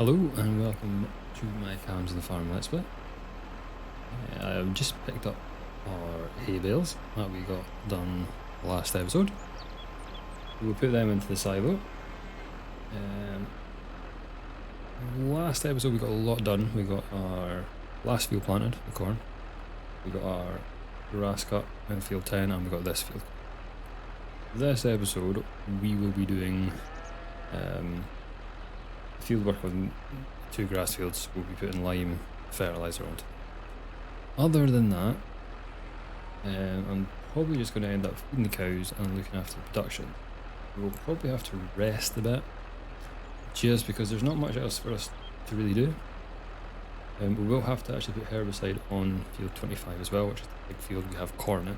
Hello and welcome to my Calmsden Farm Let's Play. I've just picked up our hay bales that we got done last episode. We'll put them into the silo. Last episode we got a lot done. We got our last field planted, the corn. We got our grass cut in field 10 and we got this field. This episode we will be doing field work on 2 grass fields. We'll be putting lime fertiliser onto. Other than that, I'm probably just going to end up feeding the cows and looking after the production. We'll probably have to rest a bit, just because there's not much else for us to really do. We will have to actually put herbicide on field 25 as well, which is the big field we have corn in.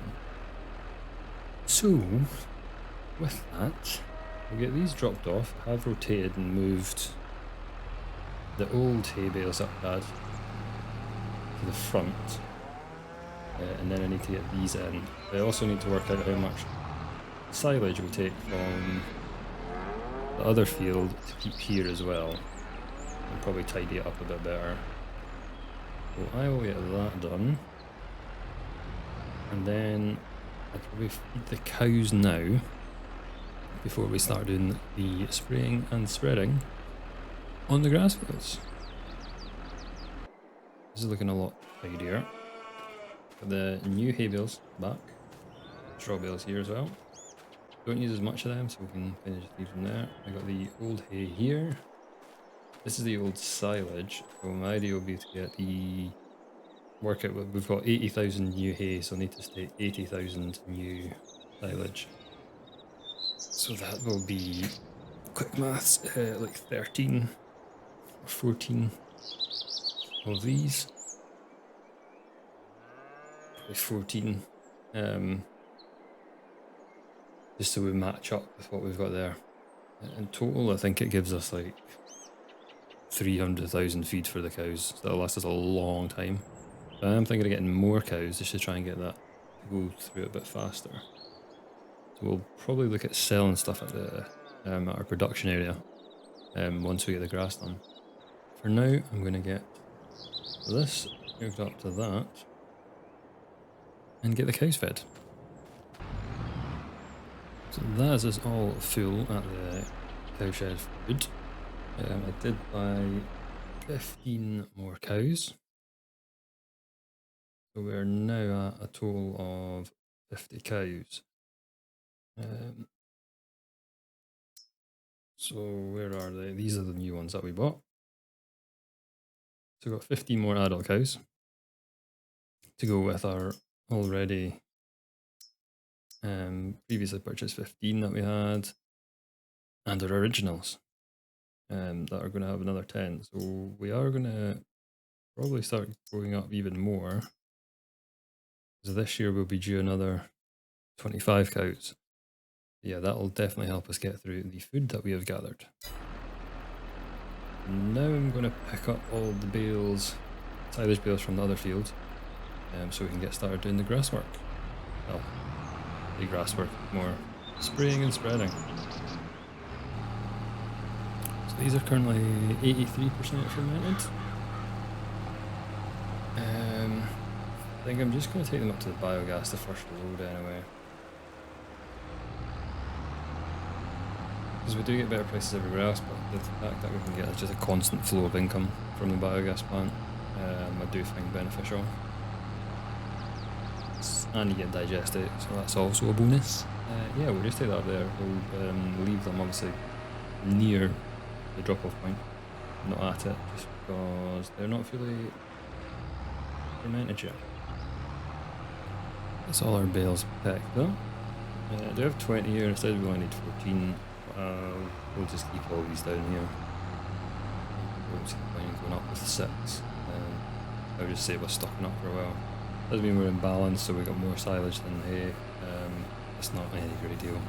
So, with that, we'll get these dropped off. I have rotated and moved the old hay bales up bad to the front, and then I need to get these in. I also need to work out how much silage will take from the other field to keep here as well, and probably tidy it up a bit better. So I will get that done, and then I'll probably feed the cows now before we start doing the spraying and spreading on the grass fields. This is looking a lot tidier. Got the new hay bales back, straw bales here as well. Don't use as much of them, so we can kind of just leave them there. I got the old hay here. This is the old silage. So my idea will be to get the work out. We've got 80,000 new hay, so I need to stay 80,000 new silage. So that will be, quick maths, like 13 or 14 of these. Probably 14. Just so we match up with what we've got there. In total, I think it gives us like 300,000 feed for the cows. So that'll last us a long time. But I am thinking of getting more cows just to try and get that to go through it a bit faster. So we'll probably look at selling stuff at the at our production area once we get the grass done. For now, I'm going to get this hooked up to that and get the cows fed. So that is all full at the cowshed food. I did buy 15 more cows. So we're now at a total of 50 cows. So where are they? These are the new ones that we bought. So we've got 15 more adult cows to go with our already previously purchased 15 that we had, and our originals that are going to have another 10. So we are going to probably start growing up even more. So this year we'll be due another 25 cows. Yeah, that will definitely help us get through the food that we have gathered. Now I'm going to pick up all the bales, silage bales from the other field, so we can get started doing the grass work. Well, the grass work, more spraying and spreading. So these are currently 83% fermented. I think I'm just going to take them up to the biogas the first load anyway. Because we do get better prices everywhere else, but the fact that we can get just a constant flow of income from the biogas plant, I do find beneficial. And you get digestate, so that's also a bonus. Yeah, we'll just take that up there. We'll leave them obviously near the drop-off point, not at it, just because they're not fully fermented yet. That's all our bales packed though. I do have 20 here, instead we only need 14. We'll just keep all these down here. We'll see the point going up with 6. I'll just save us stocking up for a while. Doesn't mean we're in balance, so we've got more silage than hay. It's not any great deal.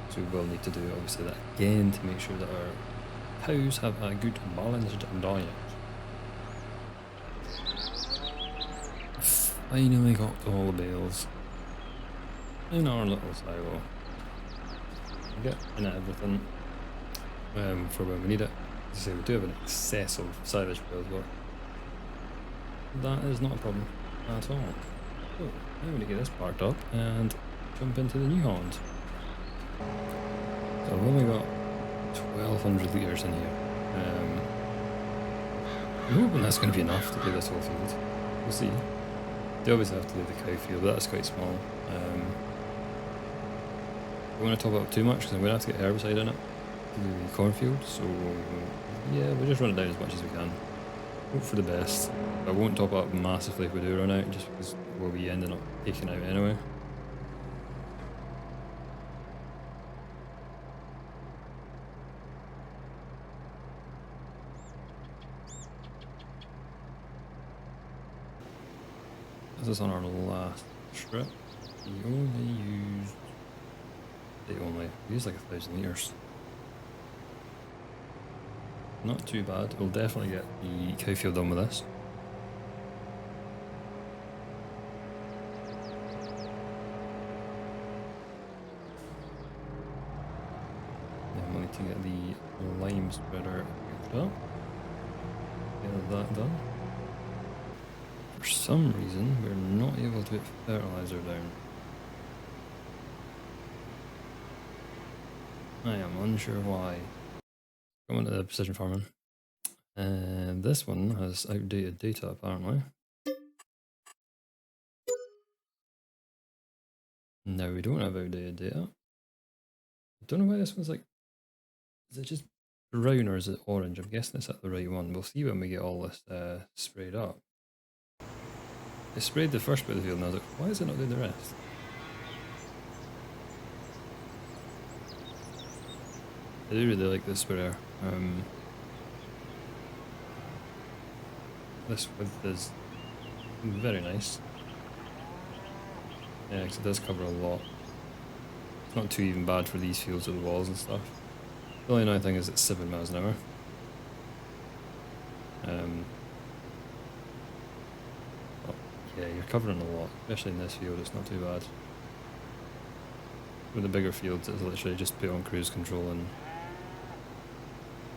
So we will need to do obviously that again to make sure that our cows have a good balanced diet. Finally got all the bales in our little silo. Get in everything for when we need it. As I say, we do have an excess of silage fields, but that is not a problem at all. So, I'm going to get this parked up and jump into the New Holland. So I've only got 1,200 litres in here. I'm hoping that's going to be enough to do this whole field. We'll see. They obviously have to do the cow field, but that's quite small. I don't want to top it up too much because I'm going to have to get herbicide in it to do the cornfield. So yeah, we'll just run it down as much as we can. Hope for the best. I won't top it up massively if we do run out, just because we'll be ending up taking out anyway. This is on our last trip. We used like 1,000 litres. Not too bad. We'll definitely get the cow field done with this. Then we'll need to get the lime spreader hooked up. Get that done. For some reason, we're not able to get fertilizer down. I am unsure why. Going to the precision farming. And this one has outdated data apparently. No, we don't have outdated data. I don't know why this one's like... Is it just brown or is it orange? I'm guessing it's at the right one. We'll see when we get all this sprayed up. I sprayed the first bit of the field and I was like, why is it not doing the rest? I do really like this sprayer. This width is very nice. Yeah, because it does cover a lot. It's not too even bad for these fields with the walls and stuff. The only annoying thing is it's 7 miles an hour. But yeah, you're covering a lot, especially in this field, it's not too bad. With the bigger fields, it's literally just put on cruise control and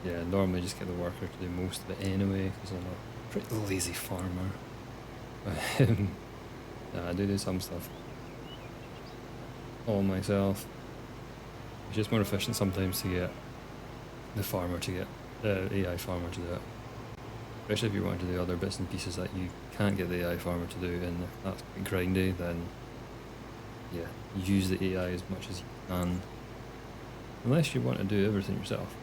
yeah, normally just get the worker to do most of it anyway, because I'm a pretty lazy farmer. But nah, I do some stuff all myself. It's just more efficient sometimes to get the farmer to get the AI farmer to do it. Especially if you want to do other bits and pieces that you can't get the AI farmer to do, and if that's quite grindy, then yeah, use the AI as much as you can. Unless you want to do everything yourself.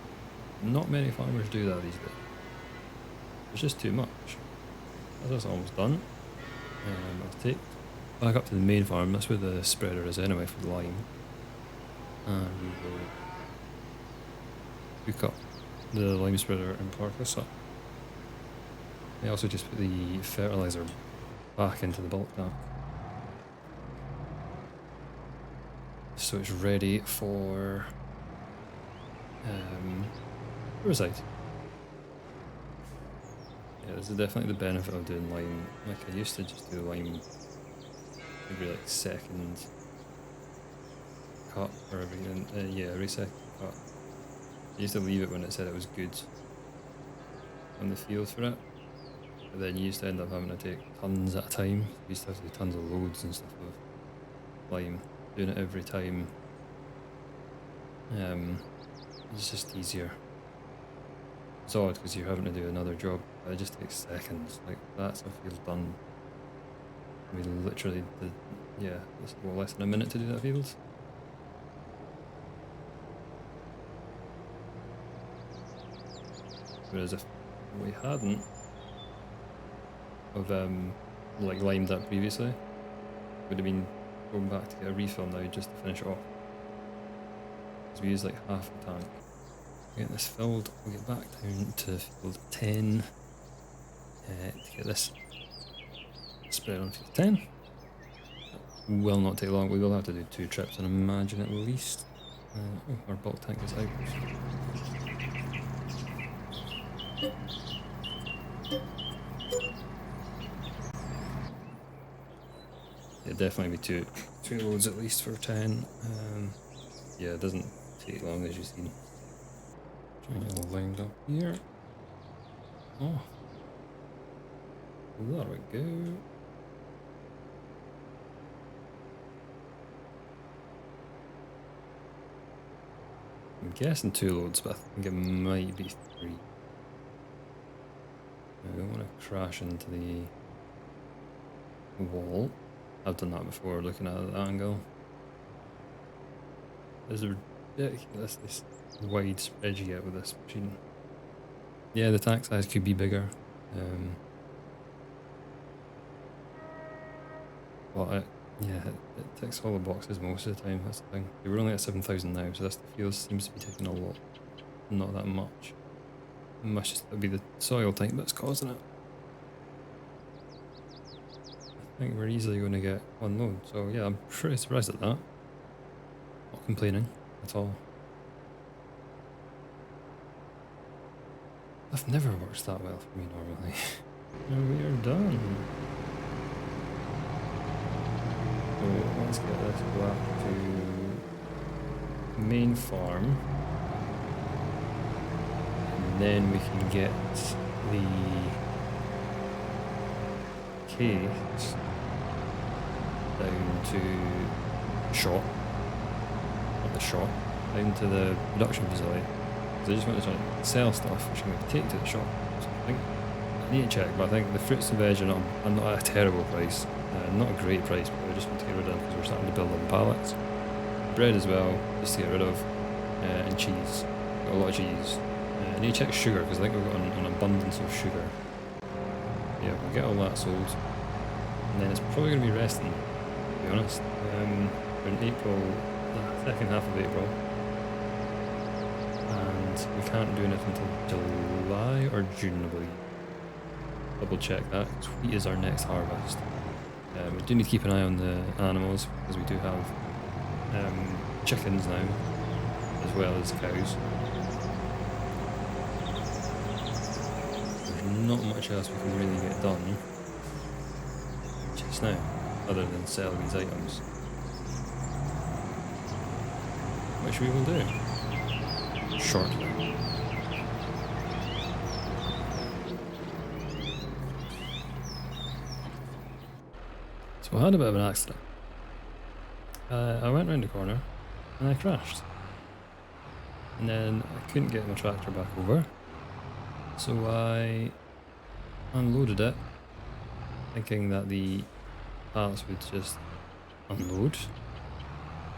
Not many farmers do that these days. It's just too much. That's almost done. I'll take back up to the main farm. That's where the spreader is anyway for the lime. And we will hook up the lime spreader and park this up. I also just put the fertilizer back into the bulk tank. So it's ready for herbicide. Yeah, this is definitely the benefit of doing lime. Like I used to just do lime every like second cut or every second cut. I used to leave it when it said it was good on the field for it. But then you used to end up having to take tons at a time. You used to have to do tons of loads and stuff of lime. Doing it every time. It's just easier. It's odd because you're having to do another job, but it just takes seconds. Like, that's a field done. We literally did, yeah, less than a minute to do that field. Whereas if we hadn't like limed that previously, would have been going back to get a refill now just to finish it off. Because we used like half the tank. Get this filled, we'll get back down to field 10 to get this spread on field 10. That will not take long, we will have to do 2 trips and imagine at least. Oh, our bulk tank is out. It'd definitely be two loads at least for 10. Yeah, it doesn't take long as you've seen. Trying to get lined up here. Oh, there we go. I'm guessing 2 loads, but I think it might be 3. I don't want to crash into the wall. I've done that before, looking at the angle. There's a ridiculous this wide spread you get with this machine. Yeah, the tank size could be bigger. But it ticks all the boxes most of the time, that's the thing. We're only at 7,000 now, so this field seems to be taking a lot. Not that much. It must just be the soil type that's causing it. I think we're easily going to get 1 load, so yeah, I'm pretty surprised at that. Not complaining at all. That never works that well for me normally. And we are done. So let's get this back to main farm. And then we can get the case down to shop. Not the shop, down to the production facility. Because I just want to try to sell stuff which I'm going to take to the shop. So I think I need to check, but I think the fruits and veg are not at a terrible price. Not a great price, but I just want to get rid of because we're starting to build on pallets. Bread as well, just to get rid of. And cheese. Got a lot of cheese. I need to check sugar because I think we've got an abundance of sugar. Yeah, we'll get all that sold. And then it's probably going to be resting, to be honest. We're in April, the second half of April. And we can't do anything until July or June, I believe. Double check that, because wheat is our next harvest. We do need to keep an eye on the animals, because we do have chickens now, as well as cows. There's not much else we can really get done just now, other than sell these items. Which we will do shortly. So I had a bit of an accident. I went round the corner and I crashed. And then I couldn't get my tractor back over. So I unloaded it, thinking that the pallets would just unload.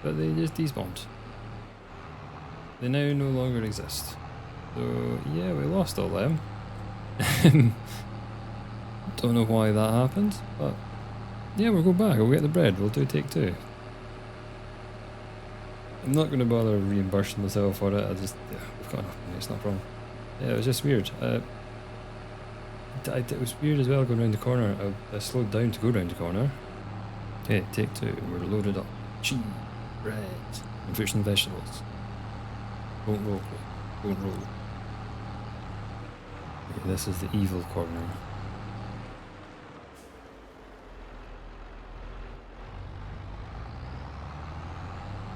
But they just despawned. They now no longer exist. So yeah, we lost all them. Don't know why that happened, but yeah, we'll go back, we'll get the bread, we'll do take 2. I'm not going to bother reimbursing myself for it, we've got enough money, it's not a problem. Yeah, it was just weird. It was weird as well going round the corner. I slowed down to go round the corner. Okay, take 2, we're loaded up. Cheese, bread, and fruits and vegetables. Don't roll, don't roll. Okay, this is the evil corner.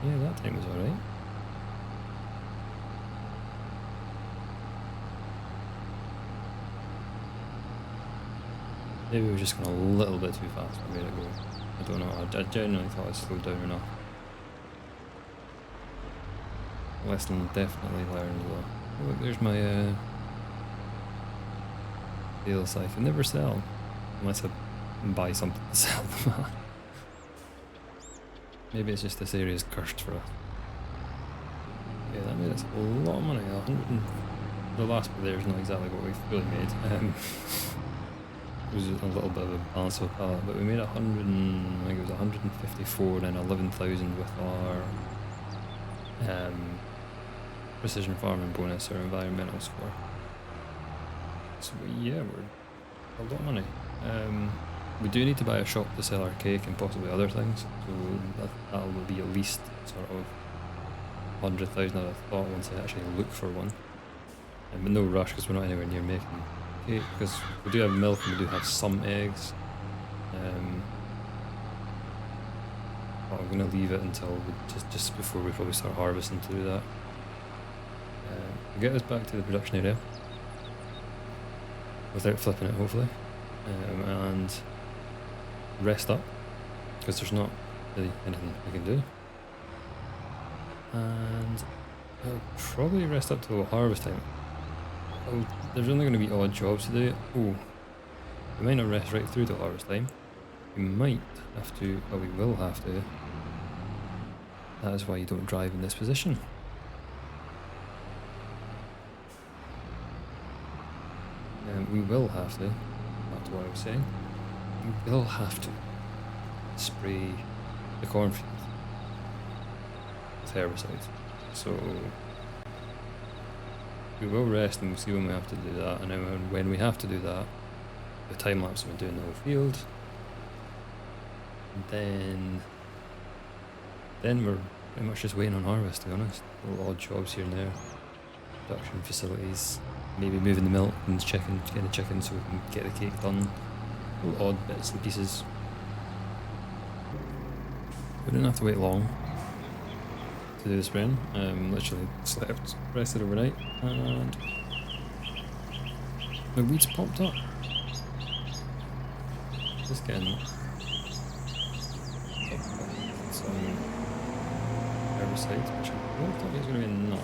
Yeah, that time was alright. Maybe we were just going a little bit too fast for me to go. I don't know, I genuinely thought I slowed down enough. Lesson definitely learned though. Oh, look, there's my deals. I can never sell unless I buy something to sell them at. Maybe it's just this area is cursed for us. Yeah, that made us a lot of money. 100 and the last bit there is not exactly what we've really made. It was a little bit of a balance of a pallet, but we made 100 and I think it was 154 and then 11,000 with our precision farming bonus or environmental score. So yeah, we're a lot of money. We do need to buy a shop to sell our cake and possibly other things, so that will be at least sort of 100,000 I thought once I actually look for one. But no rush because we're not anywhere near making cake, because we do have milk and we do have some eggs. But I'm going to leave it until just before we probably start harvesting to do that. We'll get us back to the production area without flipping it, hopefully, and rest up because there's not really anything we can do. And I'll probably rest up till harvest time. There's only going to be odd jobs to do. Oh, we might not rest right through till harvest time. We might have to, or we will have to. That is why you don't drive in this position. We will have to, that's what I was saying, we will have to spray the cornfield with herbicides. So we will rest and we'll see when we have to do that, and then when we have to do that, the time lapse of doing the whole field, and then we're pretty much just waiting on harvest, to be honest. Little odd jobs here and there, production facilities, maybe moving the milk and getting the chicken so we can get the cake done. Little odd bits and pieces. We didn't have to wait long to do the spraying. Literally slept, rested overnight, and the weeds popped up. Just getting some herbicides, which I don't think is going to be enough.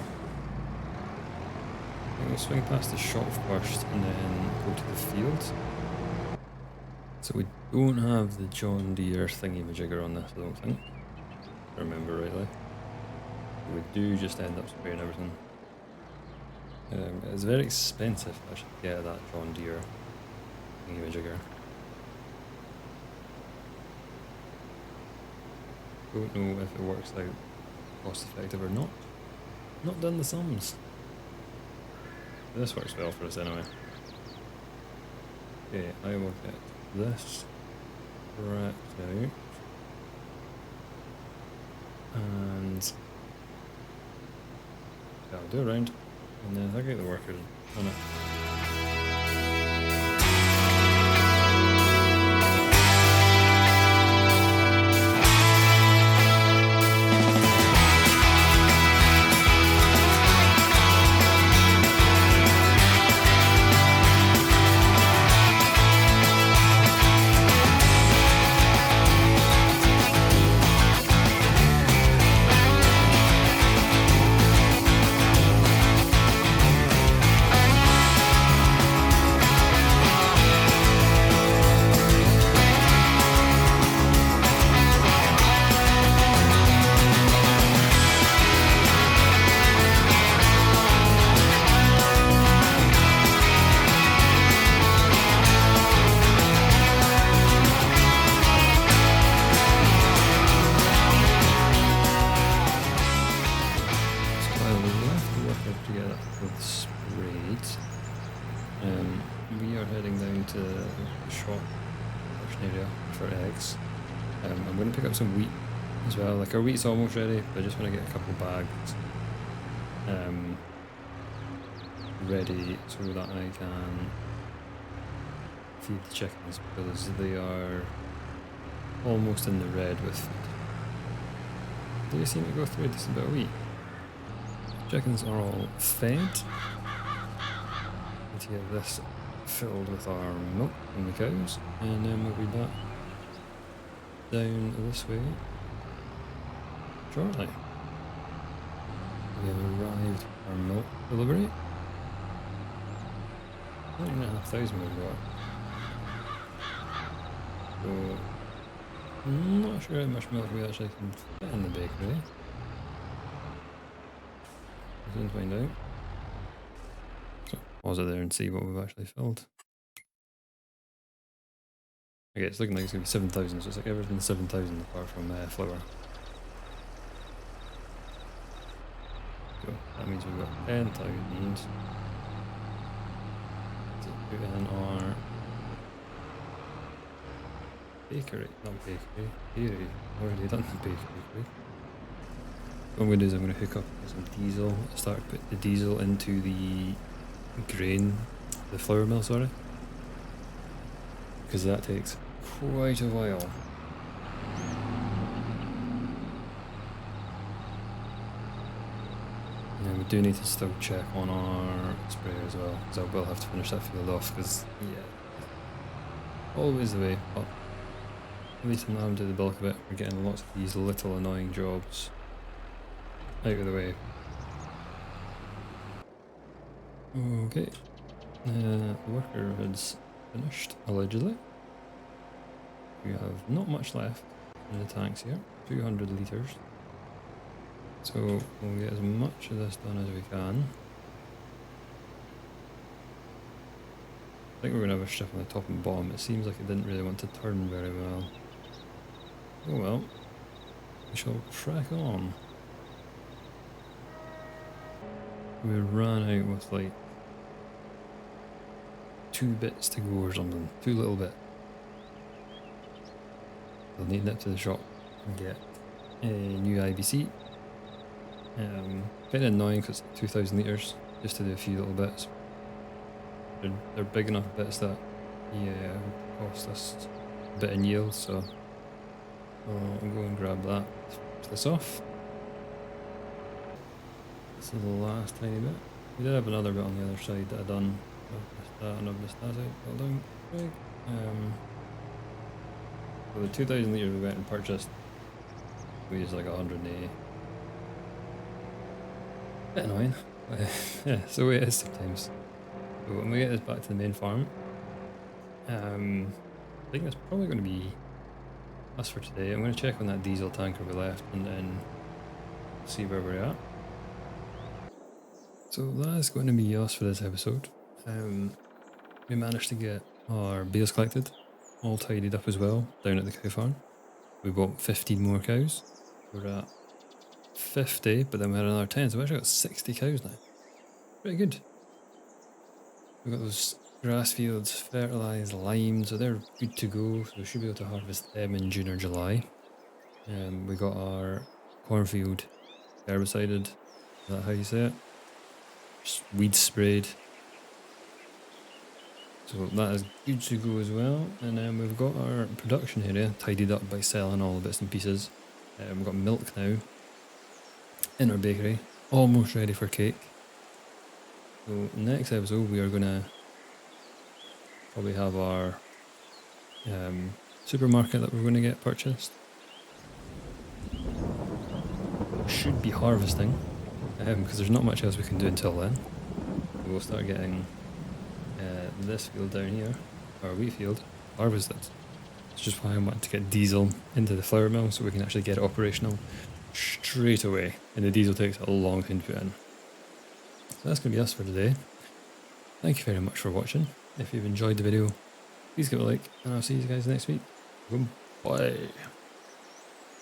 I think we'll swing past the shop first and then go to the field. So we don't have the John Deere thingy-majigger on this, I don't think, if I remember rightly. We do just end up spraying everything. It's very expensive actually to get that John Deere thingy-majigger. Don't know if it works out cost effective or not. Not done the sums. This works well for us anyway. Okay, I will get this wrapped out. And yeah, I'll do a round and then I'll get the workers on it. We are heading down to the shop area for eggs. I'm going to pick up some wheat as well. Like, our wheat's almost ready, but I just want to get a couple bags ready so that I can feed the chickens, because they are almost in the red with food. Do you seem to go through a decent bit of wheat? Chickens are all fed. Let's get this filled with our milk from the cows, and then we'll be back down this way shortly. We have arrived at our milk delivery. 9,500 we've got. So, I'm not sure how much milk we actually can fit in the bakery. We'll soon find out. So, pause it there and see what we've actually filled. Okay, it's looking like it's going to be 7,000, so it's like everything 7,000 apart from flour. So that means we've got 10,000 to put in our bakery, not bakery, dairy. I've already done the bakery. What I'm going to do is I'm going to hook up some diesel, start put the diesel into the grain, the flour mill, sorry, because that takes quite a while. And then we do need to still check on our sprayer as well, because I will have to finish that field off, because, yeah, always the way, but at least I'm not having to do the bulk of it. We're getting lots of these little annoying jobs out of the way. Okay, the worker has finished, allegedly. We have not much left in the tanks here, 200 litres. So we'll get as much of this done as we can. I think we're going to have a strip on the top and bottom. It seems like it didn't really want to turn very well. Oh well, we shall crack on. We ran out with like 2 bits to go or something, 2 little bit. I'll need that to the shop and get a new IBC. Kind of annoying because it's 2,000 litres just to do a few little bits. They're big enough bits that cost us a bit in yield, so I'll go and grab that. Finish this off. This is the last tiny bit. We did have another bit on the other side that I've done. I've missed that and I've missed that out. Well done, Craig. So the 2,000 litres we went and purchased, we used like 180. Bit annoying. Yeah, it's the way it is sometimes. So when we get this back to the main farm, I think that's probably going to be us for today. I'm going to check on that diesel tanker we left and then see where we're at. So that's going to be us for this episode. We managed to get our bales collected, all tidied up as well, down at the cow farm. We bought 15 more cows. We're at 50, but then we had another 10, so we've actually got 60 cows now. Pretty good. We've got those grass fields fertilised, limed, so they're good to go. So we should be able to harvest them in June or July. We got our cornfield herbicided, is that how you say it? Just weed sprayed. So that is good to go as well. And then we've got our production area tidied up by selling all the bits and pieces. We've got milk now in our bakery, almost ready for cake. So next episode we are going to probably have our supermarket that we're going to get purchased. Should be harvesting, because there's not much else we can do until then. We'll start getting this field down here, our wheat field, harvested. It's just why I want to get diesel into the flour mill so we can actually get it operational straight away, and the diesel takes a long time to put in. So that's going to be us for today. Thank you very much for watching. If you've enjoyed the video, please give it a like, and I'll see you guys next week. Bye.